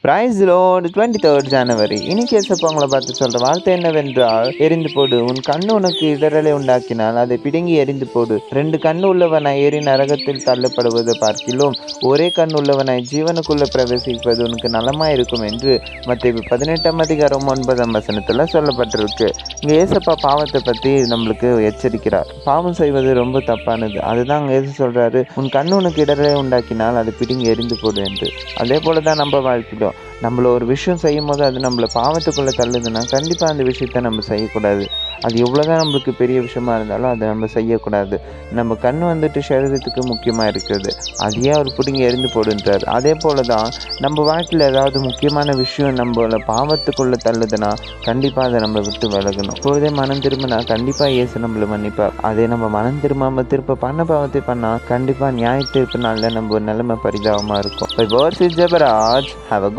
Price Lord 23rd ஜனவரி. இன்னைக்கு ஏசப்பா உங்களை பார்த்து சொல்ற வார்த்தை என்னவென்றால், எரிந்து போடு, உன் கண்ணு உனக்கு இடறலை உண்டாக்கினால் அதை பிடுங்கி எரிந்து போடு. 2 கண்ணு உள்ளவனாய் ஏறி நரகத்தில் தள்ளப்படுவதை பார்க்கிலும் ஒரே கண் உள்ளவனாய் ஜீவனுக்குள்ள பிரவேசிப்பது உனக்கு நலமாய் இருக்கும் என்று மத்தேயு 18ஆம் அதிகாரம் 9ஆம் வசனத்துல சொல்லப்பட்டிருக்கு. இங்க ஏசப்பா பாவத்தை பத்தி நம்மளுக்கு எச்சரிக்கிறார். பாவம் செய்வது ரொம்ப தப்பானது. அதுதான் அங்க ஏசு சொல்றாரு, உன் கண்ணு உனக்கு இடறலை உண்டாக்கினால் அதை பிடுங்கி எரிந்து போடு என்று. அதே போலதான் நம்ம வாழ்க்கையிலும் நம்மள ஒரு விஷயம் செய்யும் போது அது நம்மளை பாவத்துக்குள்ளே தள்ளுதுன்னா கண்டிப்பாக அந்த விஷயத்த நம்ம செய்யக்கூடாது. அது எவ்வளோதான் நம்மளுக்கு பெரிய விஷயமா இருந்தாலும் அதை நம்ம செய்யக்கூடாது. நம்ம கண் வந்துட்டு சரீரத்துக்கு முக்கியமாக இருக்கிறது. அதையே அவர் பிடிங்கி எரிந்து போடுன்றார். அதே போல தான் நம்ம வாழ்க்கையில் ஏதாவது முக்கியமான விஷயம் நம்மளை பாவத்துக்குள்ளே தள்ளுதுன்னா கண்டிப்பாக அதை நம்ம விட்டு விலகணும். இப்பொழுதே மனம் திரும்பினா கண்டிப்பாக இயேசு நம்மளை மன்னிப்பார். அதே நம்ம மனம் திரும்பாமல் திருப்ப பண்ண பாவத்தை பண்ணால் கண்டிப்பாக நியாய தீர்ப்பு நாளில் நம்ம நிலைமை பரிதாபமாக இருக்கும். By words with Jabbaraj, have a